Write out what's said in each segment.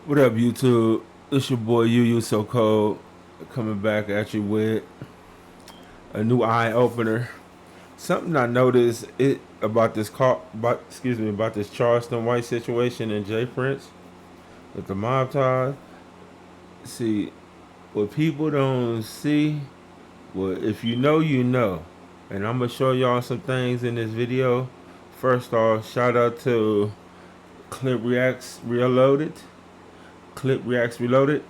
What up, YouTube? It's your boy You So Cold coming back at you with a new eye opener. Something I noticed about this about this Charleston White situation and Jay Prince with the mob ties. See, what people don't see, well, if you know, you know. And I'm gonna show y'all some things in this video. First off, shout out to Clip Reacts Reloaded. Clip Reacts Reloaded.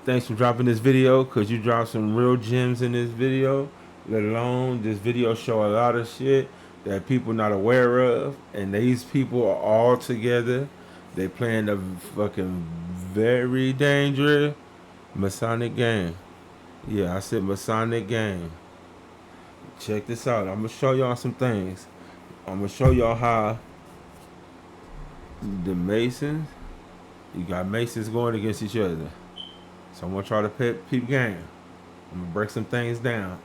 Thanks for dropping this video, because you dropped some real gems in this video. Let alone this video show a lot of shit that people not aware of. And these people are all together. They playing a fucking very dangerous Masonic game. Yeah, I said Masonic game. Check this out. I'm going to show y'all some things. I'm going to show y'all how the Masons, you got Masons going against each other. So I'm going to try to peep game. I'm going to break some things down.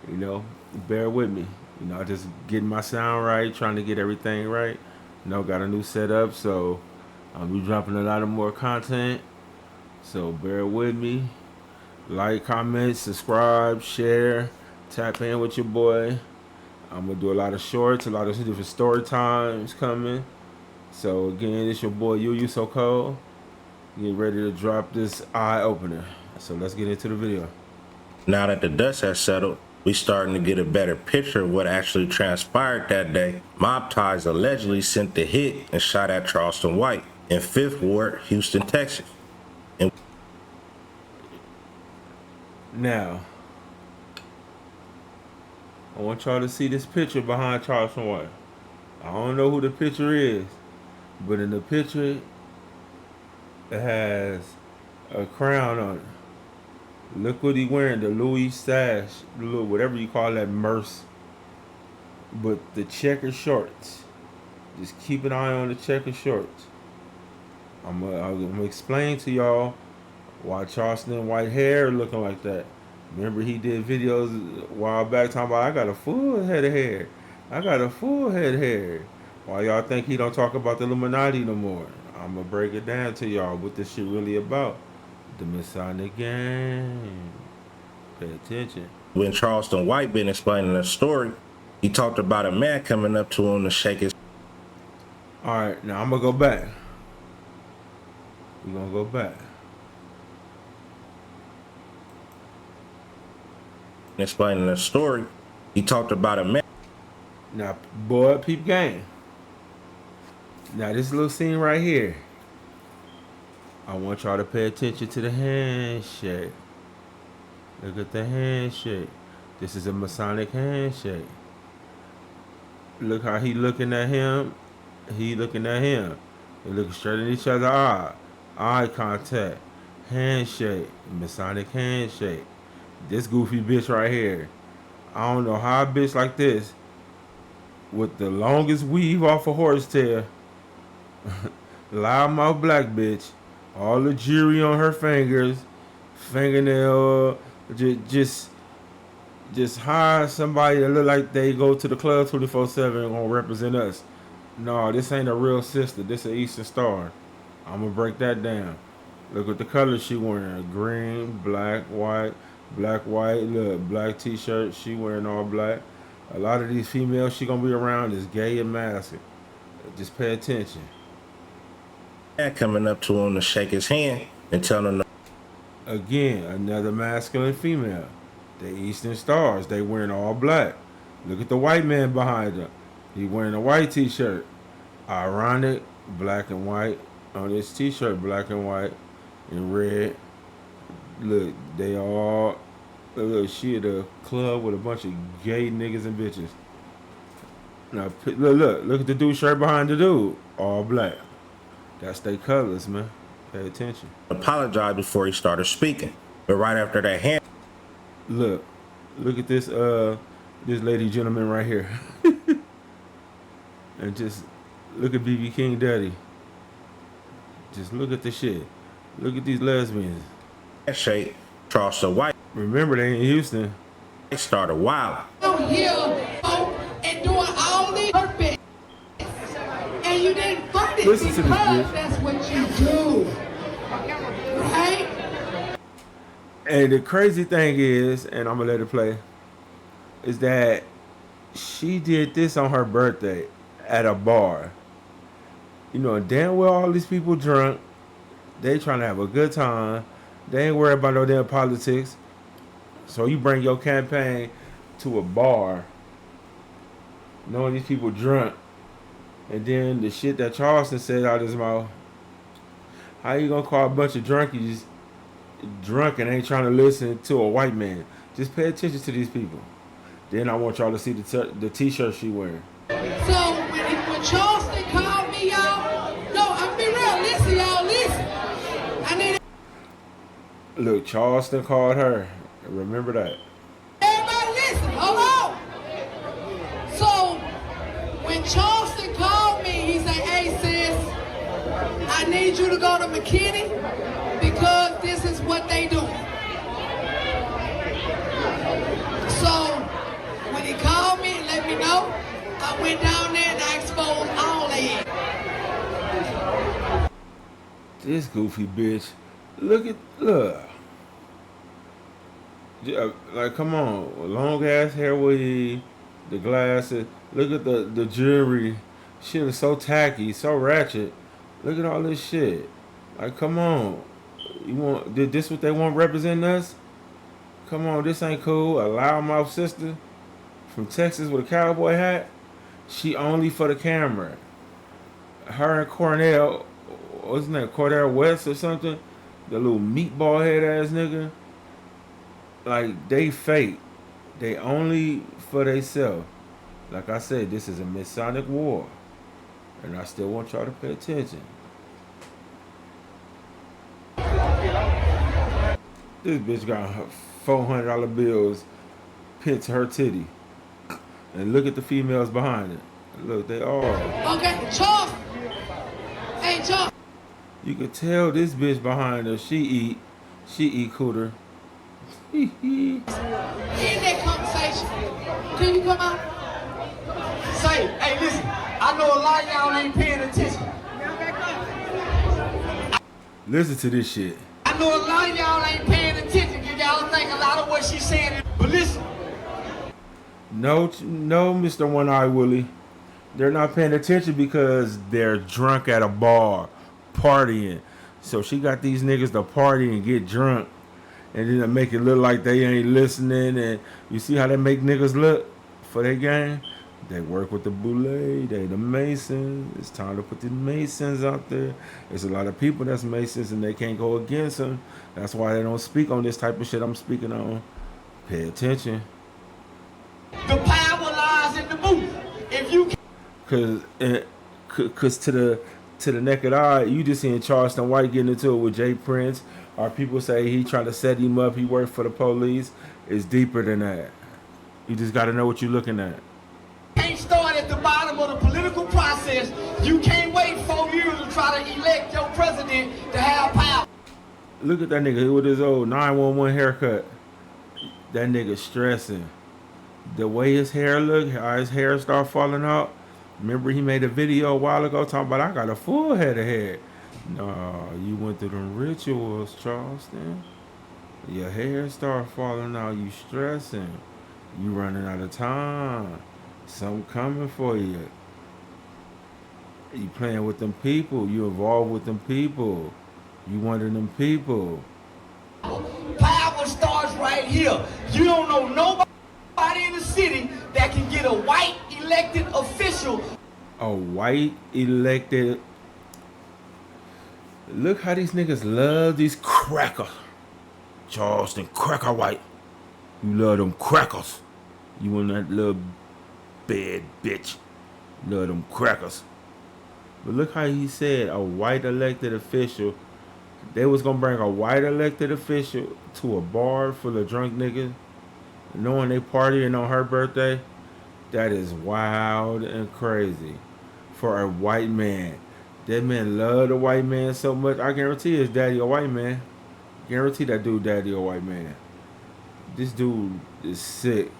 You know, bear with me. You know, just getting my sound right, trying to get everything right. You know, got a new setup, so I'll be dropping a lot of more content. So bear with me. Like, comment, subscribe, share, tap in with your boy. I'm going to do a lot of shorts, a lot of different story times coming. So again, it's your boy You So Cold. Get ready to drop this eye opener. So let's get into the video. Now that the dust has settled, we starting to get a better picture of what actually transpired that day. Mob ties allegedly sent the hit and shot at Charleston White in 5th Ward, Houston, Texas. And now, I want y'all to see this picture behind Charleston White. I don't know who the picture is, but in the picture, it has a crown on it. Look what he wearing, the Louis sash, the little whatever you call that merce. But the checker shorts. Just keep an eye on the checker shorts. I'm gonna explain to y'all why Charleston White hair looking like that. Remember he did videos a while back talking about I got a full head of hair. I got a full head of hair. Why y'all think he don't talk about the Illuminati no more? I'm gonna break it down to y'all what this shit really about. The Masonic game. Pay attention. when Charleston White been explaining the story, he talked about a man coming up to him to shake his. Alright, now I'm gonna go back. We're gonna go back. Explaining the story, he talked about a man. Now, boy, peep game. Now, this little scene right here, I want y'all to pay attention to the handshake. Look at the handshake. This is a Masonic handshake. Look how he looking at him. He looking at him. They looking straight at each other. Eye contact. Handshake. Masonic handshake. This goofy bitch right here. I don't know how a bitch like this, with the longest weave off a horsetail, loudmouth black bitch, all the jewelry on her fingers, fingernail, just hire somebody that look like they go to the club 24/7 and gonna represent us. No, this ain't a real sister. This a Eastern Star. I'm gonna break that down. Look at the colors she wearing: green, black, white. Black, white, look, black t-shirt, she wearing all black. A lot of these females she gonna be around is gay and masked. Just pay attention. Man coming up to him to shake his hand and telling him. Again, another masculine female. The Eastern Stars, they wearing all black. Look at the white man behind her. He wearing a white t-shirt. Ironic, black and white on this t-shirt, black and white and red. Look, they all look. She at a club with a bunch of gay niggas and bitches. Now look at the dude shirt behind the dude, all black. That's their colors, man. Pay attention. Apologized before he started speaking, but right after that hand. Look at this this lady gentleman right here, and just look at BB King Daddy. Just look at the shit. Look at these lesbians. Handshake, Charleston White. Remember, they in Houston. They started wild. Here and doing all these purpose, and you didn't fund it Listen to this because bitch. that's what you do, right? And the crazy thing is, and I'm gonna let it play, is that she did this on her birthday at a bar. You know damn well all these people drunk. They trying to have a good time. They ain't worried about no damn politics. So you bring your campaign to a bar, knowing these people drunk, and then the shit that Charleston said out his mouth. How you gonna call a bunch of drunkies drunk and ain't trying to listen to a white man? Just pay attention to these people. Then I want y'all to see the t-shirt she wearing. So when Charleston called me, y'all, no, I'm be real. Listen, y'all, listen. I need Look, Charleston called her. Remember that. everybody listen. Hold on. So when Charleston called me, he said, "Hey sis, I need you to go to McKinney because this is what they do." So when he called me and let me know, I went down there and I exposed all of it. This goofy bitch. Look. Like, come on. Long ass hair weave, the glasses. Look at the jewelry. Shit is so tacky, so ratchet. Look at all this shit. Like, come on. Did this what they want representing us? Come on, this ain't cool. A loudmouth sister from Texas with a cowboy hat. She only for the camera. Her and Cornell, what's his name? Cordell West or something? The little meatball head ass nigga. Like, they fake. They only for theyself. Like I said, this is a Masonic war. And I still want y'all to pay attention. This bitch got her $400 bills pinned to her titty. And look at the females behind it. Look, they all. Okay, Charles. Hey, Charles. You could tell this bitch behind her, she eat cooter. In that conversation, can you come out? Say, hey, listen, I know a lot of y'all ain't paying attention. Listen to this shit. I know a lot of y'all ain't paying attention because y'all think a lot of what she's saying. But listen. No, Mr. One-Eye Willie. They're not paying attention because they're drunk at a bar, partying. So she got these niggas to party and get drunk. And then they make it look like they ain't listening. And you see how they make niggas look for their game? They work with the boule. They the Masons. It's time to put the Masons out there. There's a lot of people that's Masons and they can't go against them. That's why they don't speak on this type of shit I'm speaking on. Pay attention. The power lies in the booth. If you Cause to the naked eye, you just seeing Charleston White getting into it with Jay Prince, or people say he tried to set him up, he worked for the police. It's deeper than that. You just got to know what you're looking at. can't start at the bottom of the political process, you can't wait 4 years to try to elect your president to have power. Look at that nigga with his old 911 haircut. That nigga stressing. The way his hair look, how his hair start falling out. Remember he made a video a while ago talking about I got a full head of hair. No, you went through them rituals, Charleston. Your hair start falling out, you stressing. You running out of time. Something coming for you. You playing with them people. You involved with them people. You one of them people. Power starts right here. You don't know nobody in the city that can get a white elected official. A white elected. Look how these niggas love these crackers. Charleston cracker white. You love them crackers. You want that little bad bitch. Love them crackers. But look how he said a white elected official. They was gonna bring a white elected official to a bar full of drunk niggas, knowing they partying on her birthday. That is wild and crazy for a white man. That man love the white man so much. I guarantee his daddy a white man. Guarantee that dude daddy a white man. This dude is sick.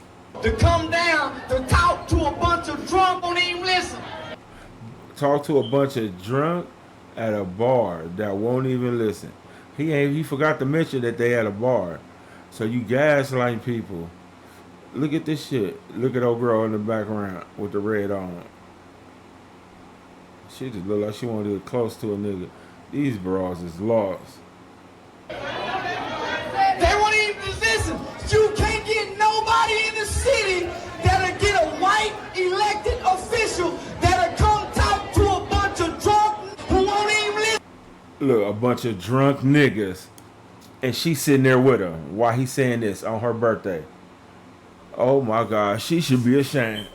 To come down to talk to a bunch of drunk, won't even listen. Talk to a bunch of drunk at a bar that won't even listen. He forgot to mention that they at a bar. So you gaslighting people. Look at this shit. Look at old girl in the background with the red on. She just look like she wanted to get close to a nigga. These bras is lost. They won't even listen. You can't get nobody in the city that'll get a white elected official that'll come talk to a bunch of drunk who won't even listen. Look, a bunch of drunk niggas. And she sitting there with him while he's saying this on her birthday. Oh my God, she should be ashamed.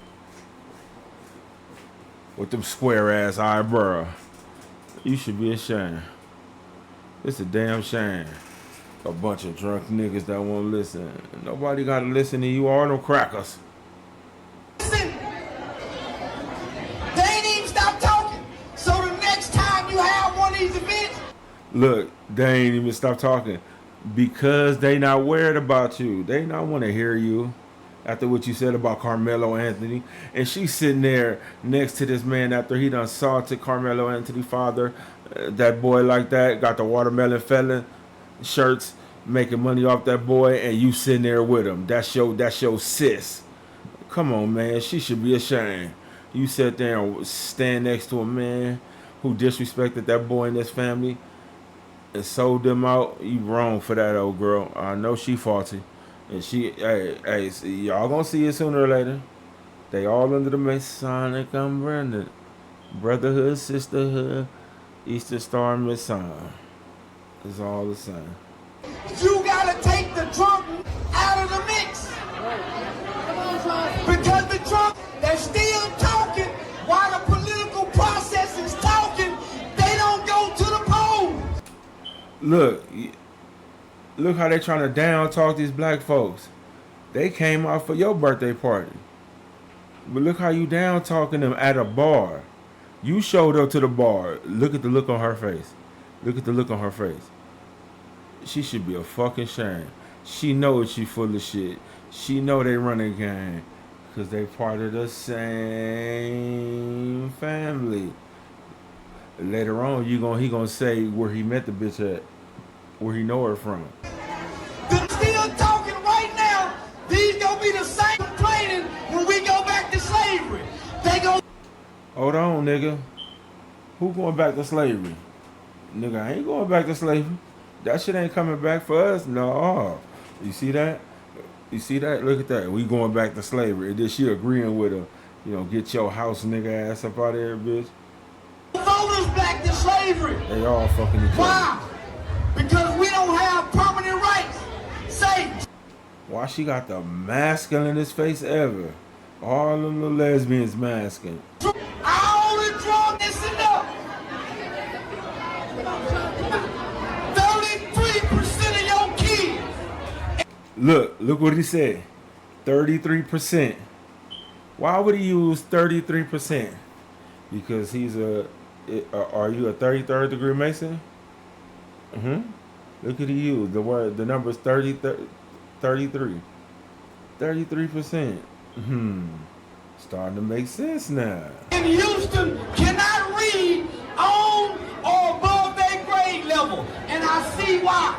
With them square ass eyebrows. You should be ashamed. It's a damn shame. A bunch of drunk niggas that won't listen. Nobody gotta listen to you or no crackers. Listen. They ain't even stop talking. So the next time you have one of these events, Look, they ain't even stop talking. Because they not worried about you. They not want to hear you. After what you said about Carmelo Anthony. And she's sitting there next to this man after he done assaulted Carmelo Anthony's father. That boy like that. Got the watermelon felon shirts. Making money off that boy. And you sitting there with him. That's your sis. Come on, man. She should be ashamed. You sit there and stand next to a man who disrespected that boy and his family. And sold them out. You wrong for that, old girl. I know she faulty. And hey, see, y'all gonna see it sooner or later. They all under the Masonic umbrella. Brotherhood, sisterhood, Easter Star, Mason. It's all the same. you gotta take the drunk out of the mix. Because the drunk, they're still talking while the political process is talking. They don't go to the polls. Look how they trying to down talk these black folks. They came out for your birthday party. But look how you down talking them at a bar. You showed up to the bar. Look at the look on her face. Look at the look on her face. She should be a fucking shame. She knows she full of shit. She know they run a game. Because they part of the same family. Later on, he gonna say where he met the bitch at. Where he know her from. They're still talking right now. These gonna be the same complaining when we go back to slavery. They go. Hold on, nigga. Who going back to slavery? Nigga, I ain't going back to slavery. That shit ain't coming back for us. No. You see that? You see that? Look at that. We going back to slavery. And then she agreeing with her. You know, get your house nigga ass up out of here, bitch. Voters back to slavery. They all fucking each other. Why? Because we don't have permanent rights. Say. Why she got the masculinest face ever? All them little lesbians masking. All the drunkenness enough. 33% of your kids. Look what he said. 33%. Why would he use 33%? Because he's are you a 33rd degree Mason? Look at you. The number is 33. 33%. Starting to make sense now. In Houston cannot read on or above their grade level. And I see why.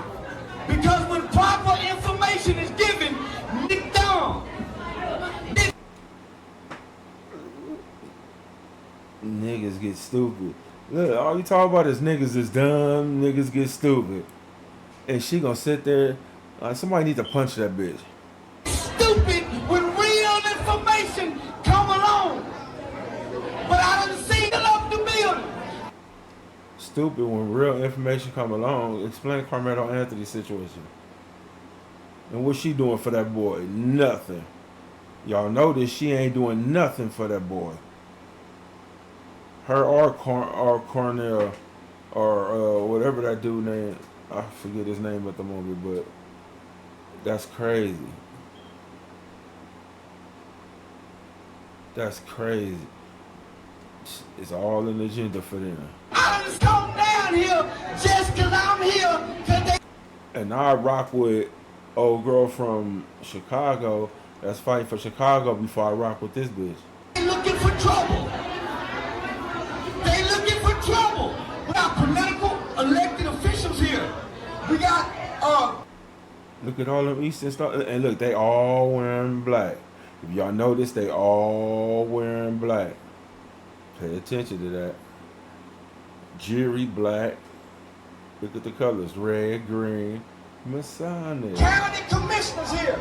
Because when proper information is given, Nick dumb. Niggas get stupid. Look, all you talk about is niggas is dumb, niggas get stupid. And she gonna sit there, somebody need to punch that bitch. Stupid when real information come along. But I done seen it up the building. Stupid when real information come along. Explain Carmelo Anthony's situation. And what she doing for that boy? Nothing. Y'all notice she ain't doing nothing for that boy. Her or Cornell or whatever that dude name. I forget his name at the moment, but that's crazy. That's crazy. It's all an agenda for them. I just come down here just because I'm here. And I rock with old girl from Chicago that's fighting for Chicago before I rock with this bitch. They looking for trouble. They looking for trouble. When I We got Look at all them Eastern stuff, and look, they all wearing black. If y'all notice, they all wearing black. Pay attention to that. Jewelry black. Look at the colors: red, green, Masonic. county commissioners here.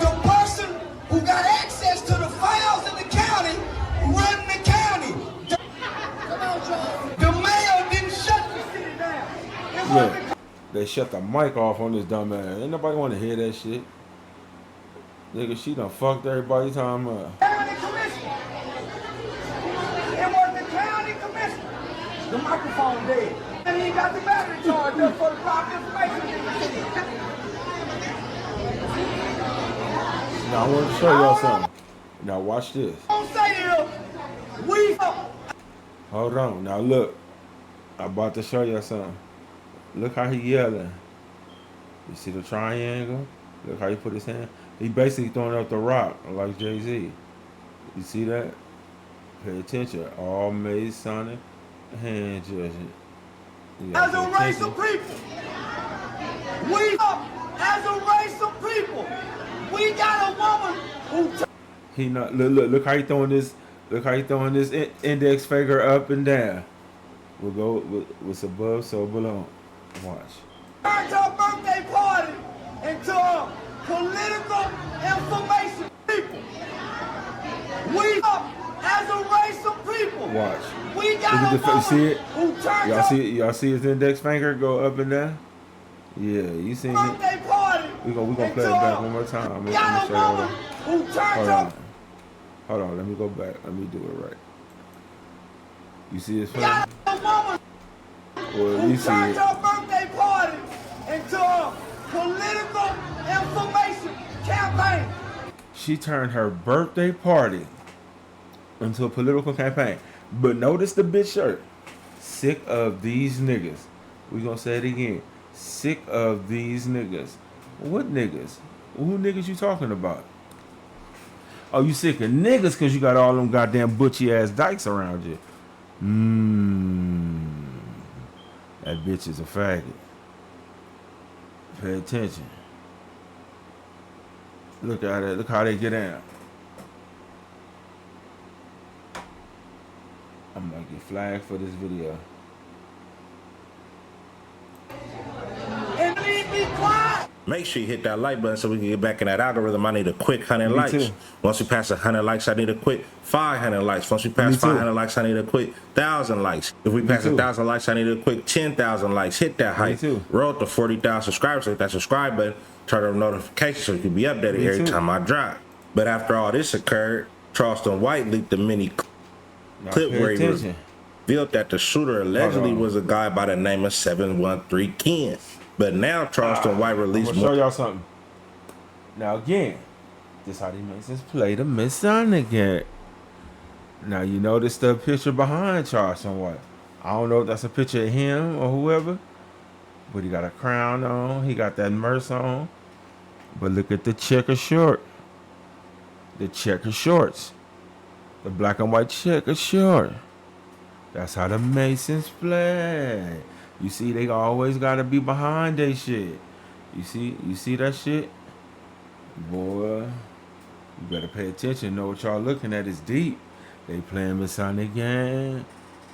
The person who got access to the files in the county run the county. Come on, Charles. The mayor didn't shut the city down. It Look, wasn't they shut the mic off on this dumb ass. Ain't nobody want to hear that shit. Nigga, she done fucked everybody time up. the county commissioner. It was the county commissioner. The microphone dead. And he got the battery charged up for the proper information in the city. Now I want to show y'all something. Now watch this. Don't say it. We Hold on. Now look. I'm about to show y'all something. Look how he yelling. You see the triangle? Look how he put his hand. He basically throwing up the rock like Jay-Z. You see that? Pay attention. All Masonic hand judging. as a race of people. We as a race of people. We got a woman who He not look how he throwing this. Look how he throwing this index finger up and down. We'll go what's above, so below. Watch. turned her birthday party into a political information people. We as a race of people. Watch. We Look got at a the woman see it? who turned Y'all see his index finger go up and down? Yeah, you seen her it. birthday party. We gonna play it into back a- one more time. Let me Got show a y'all woman that. who turned Hold her on. Hold on, let me go back. Let me do it right. You see his finger? got a woman Well, who you see turned it. her birthday party into a political information campaign. She turned her birthday party into a political campaign. But notice the bitch shirt. Sick of these niggas. We gonna say it again. Sick of these niggas. What niggas? Who niggas you talking about? Oh, you sick of niggas because you got all them goddamn butchy ass dykes around you. That bitch is a faggot. Pay attention. Look at it. Look how they get down. I'm gonna get flagged for this video. And leave me quiet. Make sure you hit that like button so we can get back in that algorithm. I need a quick 100 Me likes. too. Once we pass 100 likes, I need a quick 500 likes. Once we Me pass too. 500 likes, I need a quick 1,000 likes. If we pass too. 1,000 likes, I need a quick 10,000 likes. Hit that hype. too. Roll to 40,000 subscribers. Hit that subscribe button. Turn on notifications so you can be updated Me every too. time I drop. But after all this occurred, Charleston White leaked the mini Now clip pay where he attention. revealed that the shooter allegedly on. was a guy by the name of 713 Ken. But now Charleston White I'm released gonna more. show y'all something. Now again, this how they Masons play the Masonic game. Now you notice the picture behind Charleston White. I don't know if that's a picture of him or whoever, but he got a crown on. He got that merce on. But look at the checker short. The checker shorts. The black and white checker short. That's how the Masons play. You see, they always gotta be behind they shit. You see that shit? Boy, you better pay attention. Know what y'all looking at is deep. They playing Masonic game.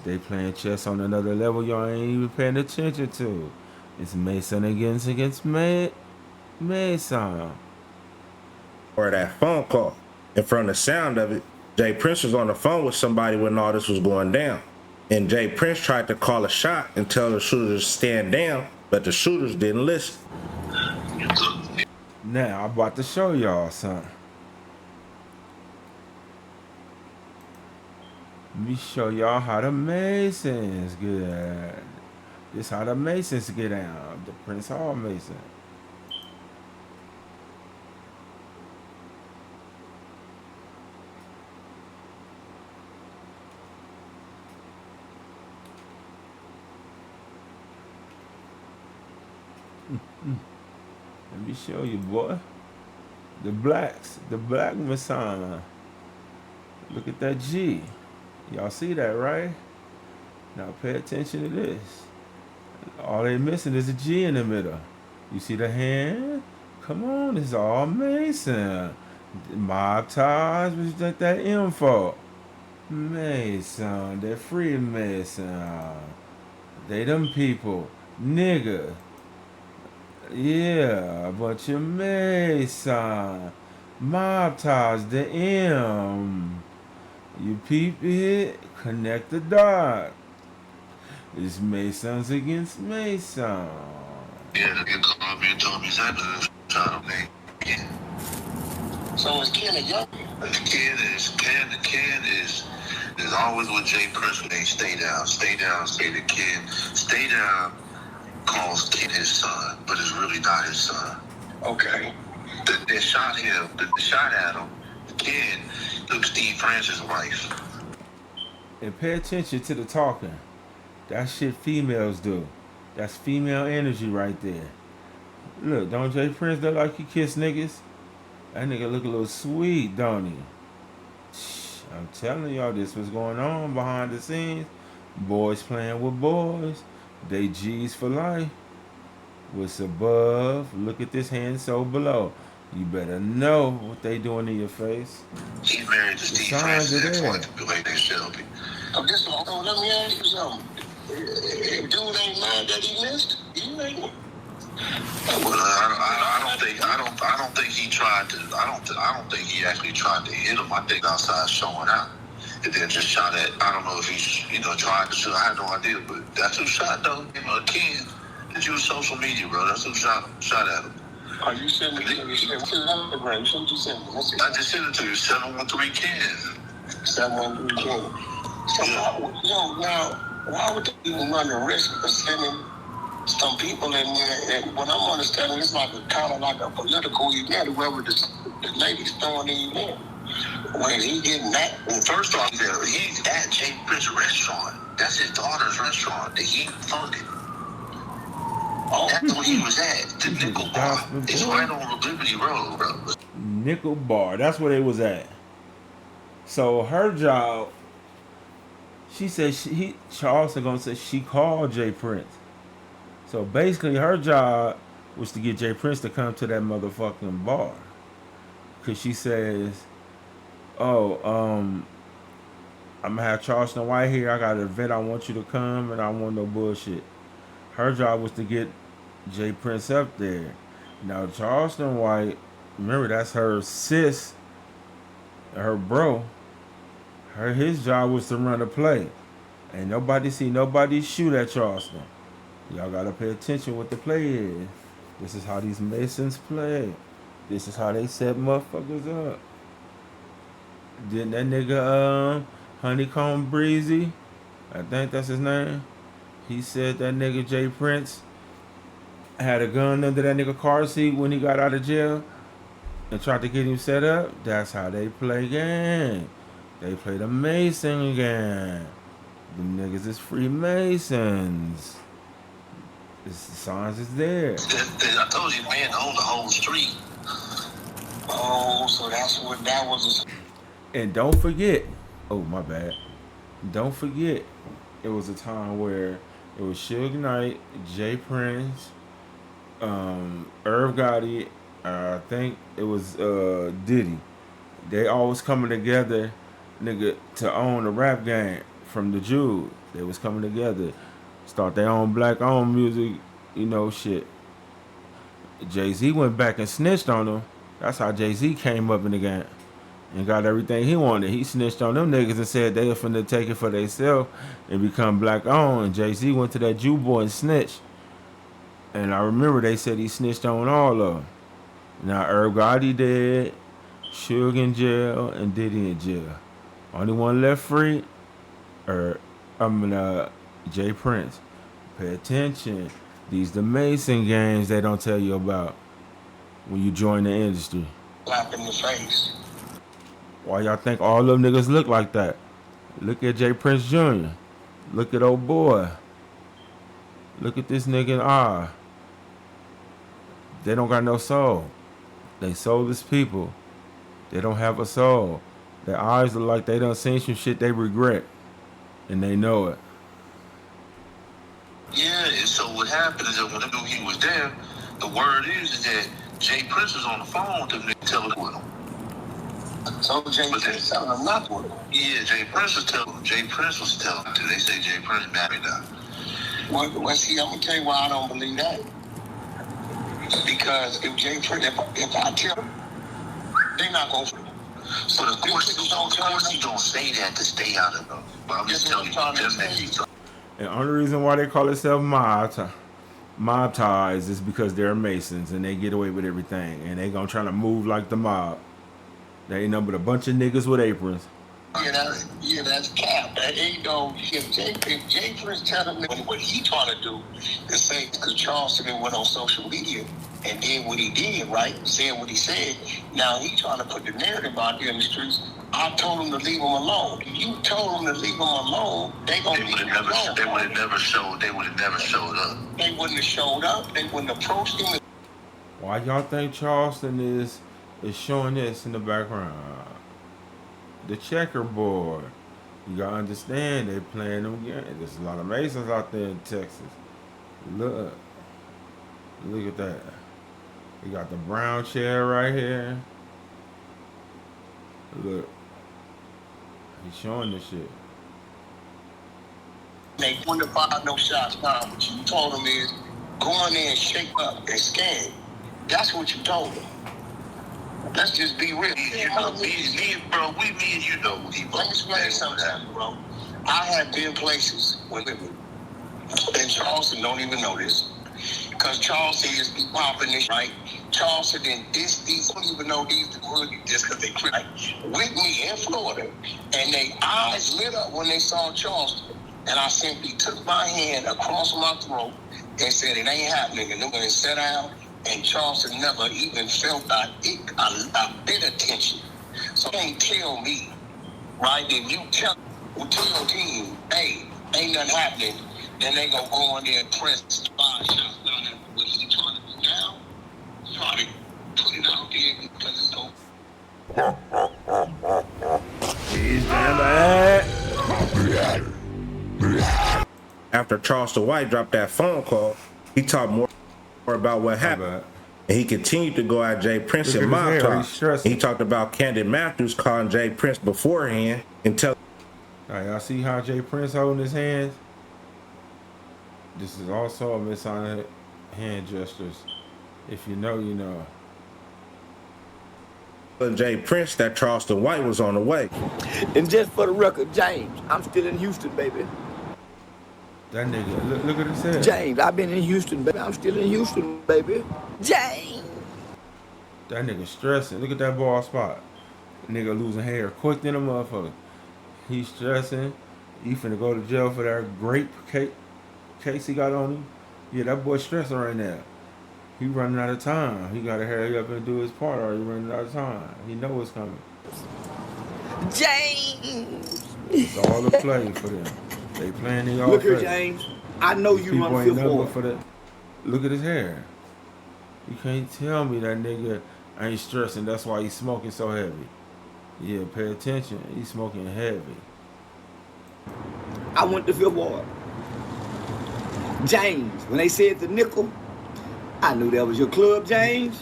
They playing chess on another level y'all ain't even paying attention to. It's Mason against Mason. Or that phone call. And from the sound of it, Jay Prince was on the phone with somebody when all this was going down. And Jay Prince tried to call a shot and tell the shooters to stand down, but the shooters didn't listen. Now I'm about to show y'all something. Let me show y'all how the Masons get. This how the Masons get down. The Prince Hall Mason. Let me show you, boy. The blacks, the black Masonic. Look at that G. Y'all see that, right? Now pay attention to this. All they missing is a G in the middle. You see the hand? Come on, it's all Mason. Mob ties, what's that M for? Mason, they're free Mason. They them people. Nigga. Yeah, a bunch of Mason. Mob ties, the M. You peep it, connect the dot. It's Masons against Mason. Yeah, they called me and told me exactly what child name. Yeah. So is Ken a young? The Ken is always with Jay Prince when they stay down, say the Ken. Stay down calls Ken his son, but it's really not his son. Okay. They shot him, they shot at him. Ken took Steve Francis' wife. And pay attention to the talking. That shit females do. That's female energy right there. Look, don't Jay Prince look like he kiss niggas? That nigga look a little sweet, don't he? I'm telling y'all, this was going on behind the scenes. Boys playing with boys. They G's for life. What's above? Look at this hand so below. You better know what they doing in your face. He's married to Steve Francis' ex-wife, Lady Shelby. Let me ask you something. If dude ain't mad that he missed, you ain't. Well, I don't think he tried to. I don't think he actually tried to hit him. I think outside showing out, and then just shot at. I don't know if he, tried to shoot. I have no idea, but that's who shot though. Ken, did use social media, bro. That's who shot at him. Are you sending it to me? I just sent it to you. 713 Ken. 713 Ken. So now. Why would they even run the risk of sending some people in there? And what I'm understanding is like kind of like a political event, whoever the lady's throwing the event. When he getting that, well, first off, he's at Jay Prince's restaurant. That's his daughter's restaurant that he funded. Oh, that's where he was at. The Nickel Bar. It's right on the Liberty Road, bro. Nickel Bar. That's where they was at. So her job. She said Charleston gonna say she called Jay Prince. So basically her job was to get Jay Prince to come to that motherfucking bar. Cause she says, I'm gonna have Charleston White here. I got an event, I want you to come, and I want no bullshit. Her job was to get Jay Prince up there. Now Charleston White, remember that's her sis, her bro. His job was to run the play. Ain't nobody see nobody shoot at Charleston. Y'all gotta pay attention what the play is. This is how these Masons play. This is how they set motherfuckers up. Didn't that nigga Honeycomb Breezy, I think that's his name, he said that nigga Jay Prince had a gun under that nigga car seat when he got out of jail and tried to get him set up? That's how they play game. They play the Mason game. Them niggas is Freemasons. The signs is there. I told you, man, own the whole street. Oh, so that's what that was. And don't forget, oh my bad. Don't forget, it was a time where it was Suge Knight, Jay Prince, Irv Gotti, I think it was Diddy. They always coming together, nigga, to own the rap game from the Jews. They was coming together, start their own black-owned music, shit. Jay-Z went back and snitched on them. That's how Jay-Z came up in the game and got everything he wanted. He snitched on them niggas and said they were finna take it for themselves and become black-owned. And Jay-Z went to that Jew boy and snitched. And I remember they said he snitched on all of them. Now Irv Gotti dead, Suge in jail, and Diddy in jail. Only one left free, Jay Prince. Pay attention. These the Mason games they don't tell you about when you join the industry. Slap in the face. Why y'all think all them niggas look like that? Look at Jay Prince Jr. Look at old boy. Look at this nigga in eye. They don't got no soul. They soulless people. They don't have a soul. Their eyes look like they done seen some shit they regret. And they know it. Yeah, and so what happened is that when I knew he was there, the word is that Jay Prince was on the phone with them niggas telling with him. So Jay Prince telling him not with him? Yeah, Jay Prince was telling him. Jay Prince was telling him. They say Jay Prince married now. Well, see, I'm going to tell you why I don't believe that. Because if Jay Prince, if I tell them, they're not going to. So of course he don't say that to stay out of them. But I'm just telling you. And the only reason why they call themselves mob ties is because they're Masons and they get away with everything. And they gonna try to move like the mob. They ain't nothing but a bunch of niggas with aprons. Yeah, that's cap. That ain't no. If Jay Prince telling me what he trying to do is say because Charleston went on social media and did what he did, right? Said what he said. Now he trying to put the narrative out there in the streets. I told him to leave him alone. If you told him to leave him alone, they would have never showed. They would have never showed up. They wouldn't have showed up. They wouldn't have approached him. Why y'all think Charleston is showing this in the background? The checkerboard. You gotta understand they playing them games. There's a lot of Masons out there in Texas. Look at that. You got the brown chair right here. Look. He's showing this shit. They wouldn't have fired no shots now. What you told them is go in there and shake up and scan. That's what you told them. Let's just be real. You know, bro, me and you know. Let me explain something, bro. I have been places with women, and Charleston don't even know this. Because Charleston is popping this, right? Charleston and these don't even know these really just because they like with me in Florida, and they eyes lit up when they saw Charleston. And I simply took my hand across my throat and said, it ain't happening. And then when it sat down, and Charleston never even felt a bit of tension. So you can't tell me, right, if you tell your team, hey, ain't nothing happening, then they gonna go in there and press 5 shots. Now, what he trying to do now? Try to put it out there because it's over. He's damn bad. After Charleston White dropped that phone call, he talked more about what happened. And he continued to go at Jay Prince and mob talk. He talked about Candid Matthews calling Jay Prince beforehand and tell. All right, y'all see how Jay Prince holding his hands? This is also a Masonic hand gestures. If you know, you know. Jay Prince that Charleston White was on the way. And just for the record, James, I'm still in Houston, baby. That nigga, look at his head. James, I've been in Houston, baby. I'm still in Houston, baby. James. That nigga stressing. Look at that bald spot. Nigga losing hair quick than a motherfucker. He's stressing. He finna go to jail for that grape case he got on him. Yeah, that boy stressing right now. He running out of time. He gotta hurry up and do his part or he running out of time. He know what's coming. James. It's all a play for them. They playing the all. Look here, James. I know you run Fifth Ward. For that. Look at his hair. You can't tell me that nigga ain't stressing. That's why he's smoking so heavy. Yeah, pay attention. He's smoking heavy. I went to Fifth Ward. James, when they said the nickel, I knew that was your club, James.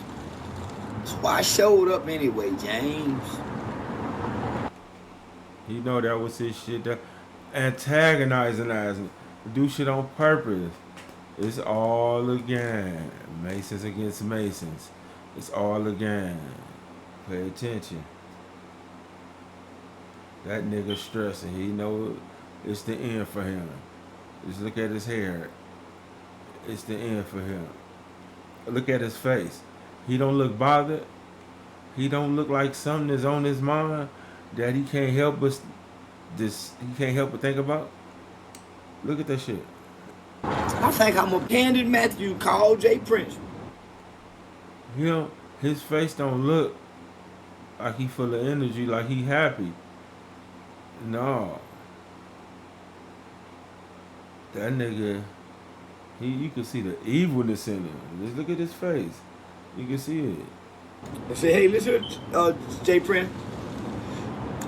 That's why I showed up anyway, James. He know that was his shit. That antagonizing, do shit on purpose. It's all a game. Masons against Masons. It's all a game. Pay attention. That nigga stressing. He know it's the end for him. Just look at his hair. It's the end for him. Look at his face. He don't look bothered. He don't look like something is on his mind that he can't help but think about. Look at that shit. I think I'm a Candid Matthew call Jay Prince. You know, his face don't look like he full of energy, like he happy. No. That nigga, you can see the evilness in him. Just look at his face. You can see it. I say, hey, listen, Jay Prince.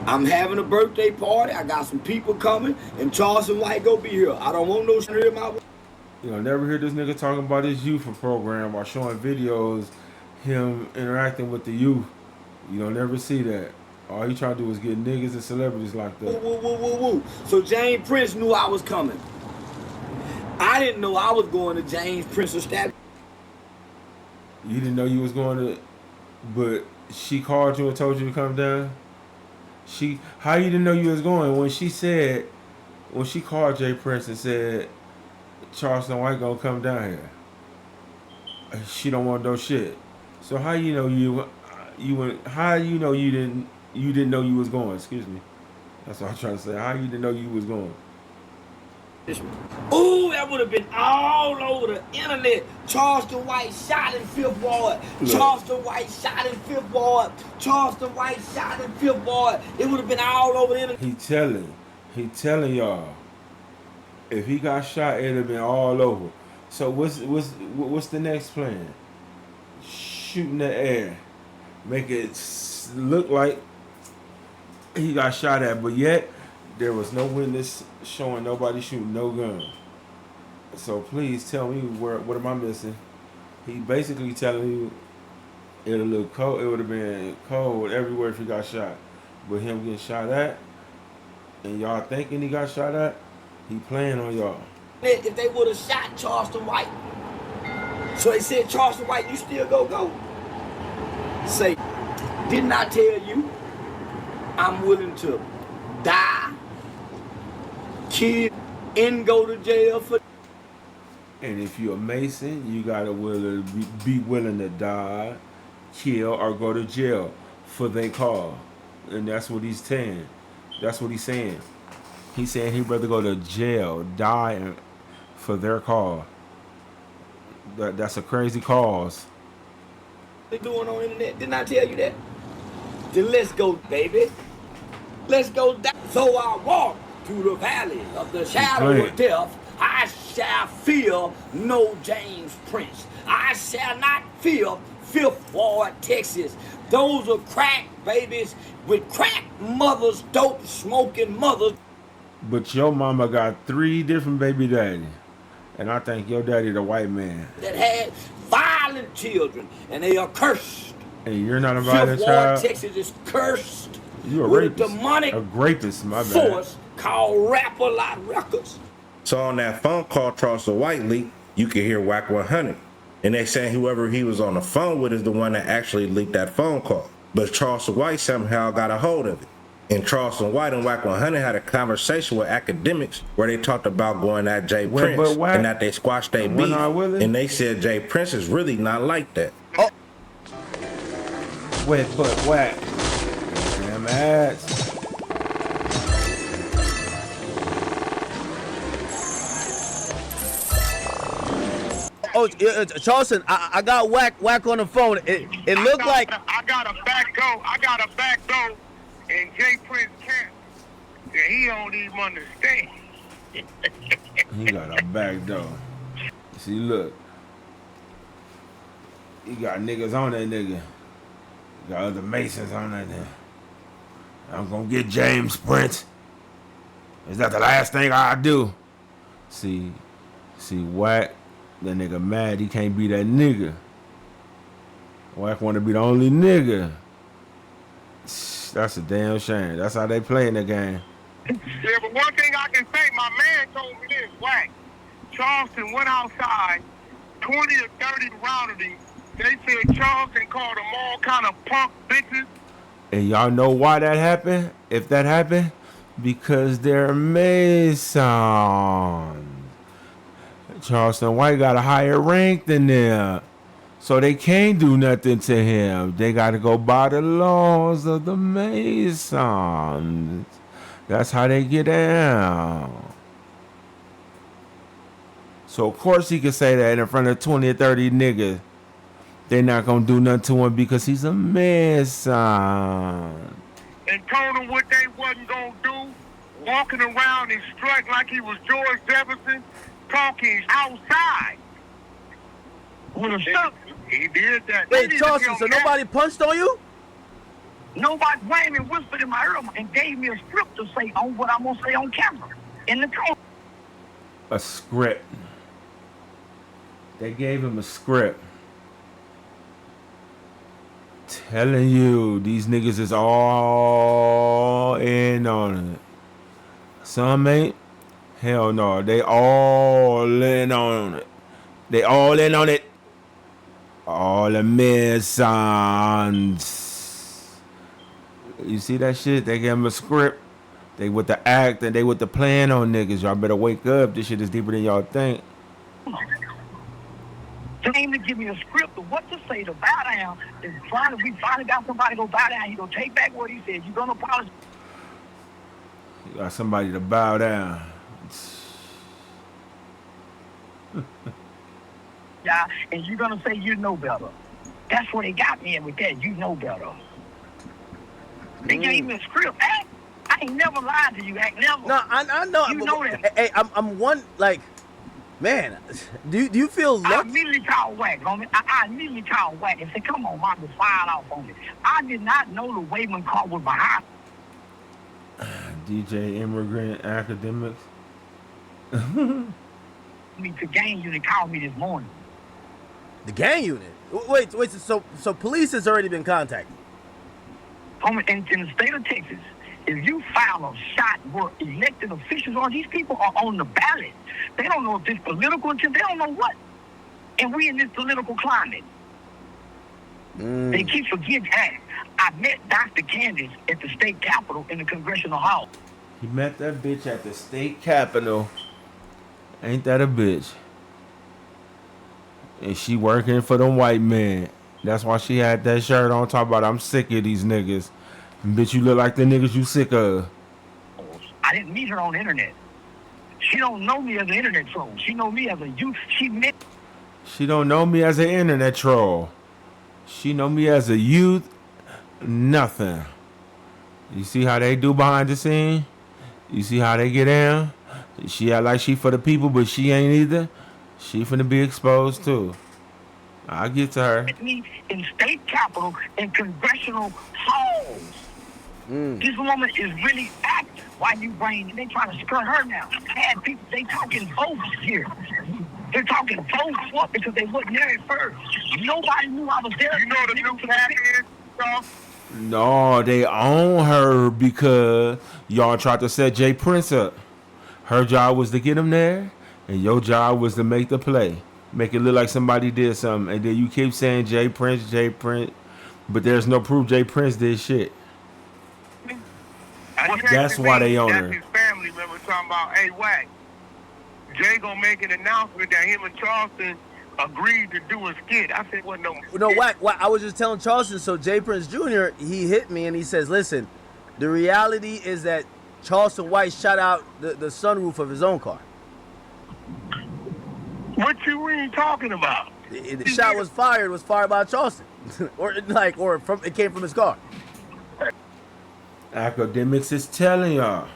I'm having a birthday party. I got some people coming, and Charleston White go be here. I don't want no shit in my way. You'll never hear this nigga talking about his youth program or showing videos, him interacting with the youth. You don't never see that. All he trying to do is get niggas and celebrities like that. Woo, woo, woo, woo. So James Prince knew I was coming. I didn't know I was going to James Prince establishment. You didn't know you was going to, but she called you and told you to come down? How you didn't know you was going when she called Jay Prince and said, Charleston White gonna come down here. She don't want no shit. So how you know how you know you didn't know you was going, excuse me. That's what I'm trying to say. How you didn't know you was going? Ooh, that would have been all over the internet. Charleston White shot in 5th Ward. Charleston White shot in 5th Ward. Charleston White shot in 5th Ward. It would have been all over the internet. He telling y'all, if he got shot, it'd have been all over. So what's the next plan? Shoot in the air, make it look like he got shot at, but yet there was no witness showing nobody shooting no gun. So please tell me what am I missing? He basically telling you it'll look cold. It would have been cold everywhere if he got shot, but him getting shot at, and y'all thinking he got shot at, he playing on y'all. If they would have shot Charleston White, so they said, Charleston White, you still go. Say, didn't I tell you I'm willing to die, kill, and go to jail for? And if you're a Mason, you gotta be willing to die, kill, or go to jail for their cause. And that's what he's saying. That's what he's saying. He's saying he'd rather go to jail, die for their cause. That's a crazy cause. They doing on the internet. Didn't I tell you that? Then let's go, baby. Let's go down. Though I walk through the valley of the shadow of death, I shall fear no James Prince. I shall not fear 5th Ward, Texas. Those are crack babies with crack mothers, dope smoking mothers. But your mama got 3 different baby daddies. And I think your daddy the white man. That had violent children, and they are cursed. And you're not a violent child? 5th Ward, Texas is cursed. You're a rapist. With a demonic rapist, my bad. Force called Rap-A-Lot Records. So on that phone call Charleston White leaked, you could hear Whack 100. And they saying whoever he was on the phone with is the one that actually leaked that phone call. But Charleston White somehow got a hold of it. And Charleston White and Whack 100 had a conversation with academics where they talked about going at Jay Prince and that they squashed their beef. And they said Jay Prince is really not like that. Oh. Wet butt Whack. Damn ass. Oh, Charleston, I got Whack on the phone. It looked like I got a back door, and Jay Prince can't. Yeah, he don't even understand. He got a back door. See, look. He got niggas on that nigga. He got other Masons on that nigga. I'm gonna get James Prince. Is that the last thing I do? See, Whack, that nigga mad he can't be that nigga. Whack wanna be the only nigga. That's a damn shame. That's how they play in the game. Yeah, but one thing I can say, my man told me this, Whack. Charleston went outside, 20 or 30 rounded him. They said Charleston called them all kind of punk bitches. And y'all know why that happened? If that happened? Because they're Masons. Charleston White got a higher rank than them. So they can't do nothing to him. They got to go by the laws of the Masons. That's how they get down. So of course he could say that in front of 20 or 30 niggas. They're not going to do nothing to him because he's a Mason. And told him what they wasn't going to do. Walking around and strutting like he was George Jefferson. Talking outside. He did that. Wait, Charleston, so nobody punched on you? Nobody wham and whispered in my ear and gave me a script to say on what I'm going to say on camera. In the car. A script. They gave him a script. Telling you, these niggas is all in on it. Some ain't. Hell no. They all in on it. They all in on it. All the Masons. You see that shit? They gave him a script. They with the act and they with the plan on niggas. Y'all better wake up. This shit is deeper than y'all think. Came to give me a script of what to say to bow down. We finally got somebody to go bow down. He gonna take back what he said. You gonna apologize? You got somebody to bow down. Yeah, and you're gonna say you know better. That's what they got me in with that. You know better. They gave me a script. Act. I ain't never lied to you. Act never. No, I know. You know that. Hey, I'm one like, man. Do you feel I lucky? immediately called Wack, homie. I immediately called Wack and said, "Come on, mom, just fired off on me." I did not know the Wayman car was behind. DJ Immigrant Academics. Me to gang unit called me this morning. The gang unit. Wait. So police has already been contacted. Homie, in the state of Texas, if you file a shot where elected officials or these people are on the ballot, they don't know if it's political until they don't know what. And we in this political climate. They keep forgetting that. I met Dr. Candace at the state capitol in the congressional hall. He met that bitch at the state capitol. Ain't that a bitch? And she working for them white men. That's why she had that shirt on talking about I'm sick of these niggas. And bitch, you look like the niggas you sick of. I didn't meet her on the internet. She don't know me as an internet troll. She know me as a youth. She don't know me as an internet troll. She know me as a youth. Nothing. You see how they do behind the scene? You see how they get down? She act like she for the people, but she ain't either. She finna be exposed too. I'll get to her. Me in state capitol and congressional halls. This woman is really acting. Why you bring? They trying to skirt her now. Had people, they talking votes here. They're talking votes what? Because they wasn't there at first. Nobody knew I was there. You know the new cat is, so? No, they own her because y'all tried to set Jay Prince up. Her job was to get him there, and your job was to make the play. Make it look like somebody did something. And then you keep saying Jay Prince, but there's no proof Jay Prince did shit. That's why they own her. That's his family member talking about, hey, Wack, Jay gonna make an announcement that him and Charleston agreed to do a skit. I said, what, no. No, Wack, I was just telling Charleston, so Jay Prince Jr., he hit me and he says, listen, the reality is that Charleston White shot out the sunroof of his own car. What you really talking about? The shot was fired by Charleston. It came from his car. Academics is telling y'all.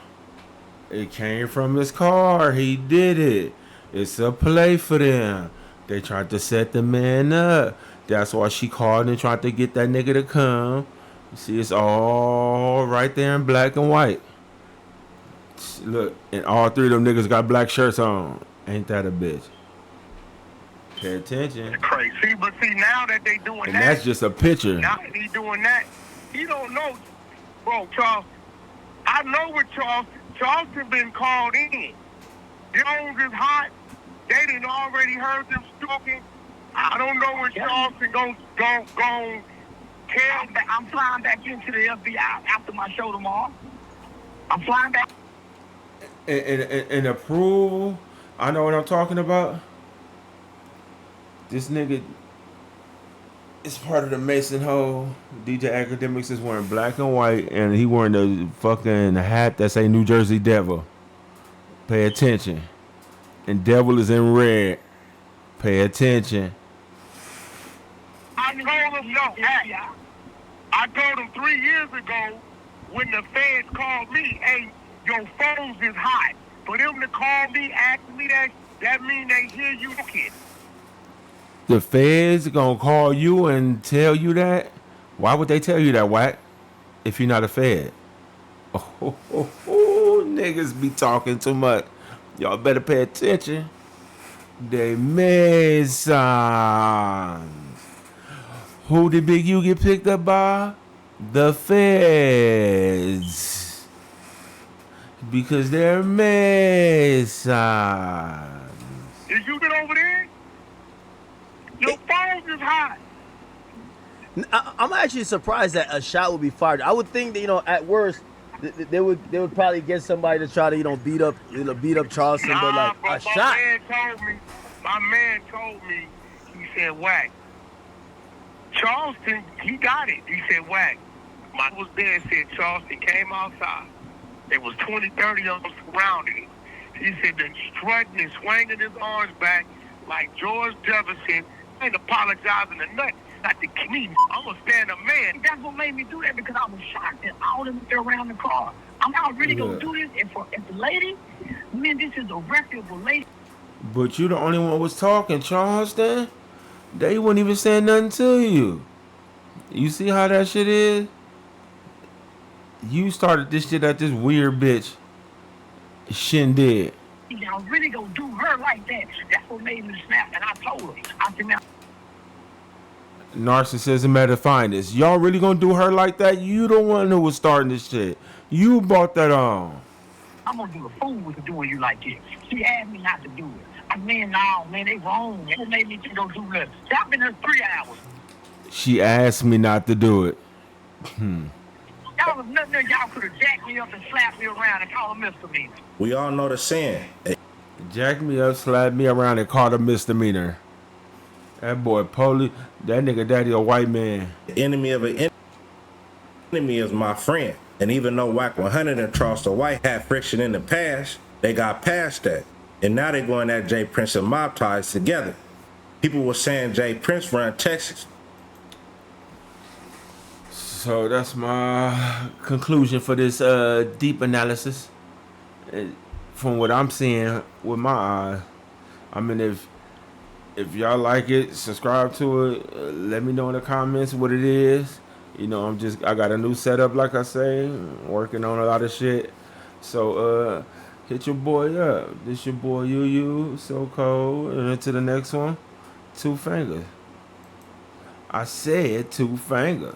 It came from his car. He did it. It's a play for them. They tried to set the man up. That's why she called and tried to get that nigga to come. You see, it's all right there in black and white. Look, and all three of them niggas got black shirts on. Ain't that a bitch? Pay attention. It's crazy. But see, now that they doing and that. That's just a picture. Now that he doing that, he don't know. Bro, Charles, I know what Charleston been called in. Jones is hot. They done already heard them talking. I don't know when Charleston gon' tell. I'm flying back into the FBI after my show tomorrow. I'm flying back. And approval, I know what I'm talking about. This nigga is part of the Mason hole. DJ Academics is wearing black and white, and he wearing the fucking hat that say New Jersey Devil. Pay attention. And Devil is in red. Pay attention. I told him, I told him 3 years ago when the feds called me, hey, your phones is hot. For them to call me, ask me that mean they hear you kid. The feds gonna call you and tell you that? Why would they tell you that, Wack? If you're not a fed? Niggas be talking too much. Y'all better pay attention. The Masons. Who did Big U get picked up by? The Feds. Because they're Masons. Did you get over there? Your phone is hot. I'm actually surprised that a shot would be fired. I would think that, you know, at worst, they would probably get somebody to try to, you know, beat up Charleston, but like a shot. My man told me, he said, Whack. Charleston, he got it. He said, Whack. I was there and said Charleston came outside. There was 20, 30 of them surrounding him. He said they're strutting and swinging his arms back like George Jefferson. Ain't apologizing to nothing. Not the knee. I'm a stand-up man. That's what made me do that, because I was shocked that all of them were around the car. I'm not really going to do this. And for the lady, man, this is a reputable lady. But you the only one was talking, Charleston. They wouldn't even say nothing to you. You see how that shit is? You started this shit at this weird bitch shindig. Y'all really gonna do her like that? That's what made me snap, and I told her. I said, now, narcissism at its finest. Y'all really gonna do her like that? You the one who was starting this shit. You brought that on. I'm gonna do a fool with doing you like this. She asked me not to do it. I mean, no, man, they wrong. They made me to go do that. I've been here 3 hours. She asked me not to do it. Y'all was nothing there. Y'all could have jacked me up and slapped me around and called a misdemeanor. We all know the saying. Jack me up, slap me around, and called a misdemeanor. That boy Polly, that nigga daddy a white man. Enemy of an enemy is my friend. And even though Whack 100 and Charleston White had friction in the past, they got past that. And now they're going at Jay Prince and Mob Ties together. People were saying Jay Prince run Texas. So that's my conclusion for this deep analysis. From what I'm seeing with my eyes, I mean, if y'all like it, subscribe to it. Let me know in the comments what it is. You know, I got a new setup, like I say, working on a lot of shit. So hit your boy up. This your boy UU, so cold. And into the next one, 2 Finger. I said 2 Finger.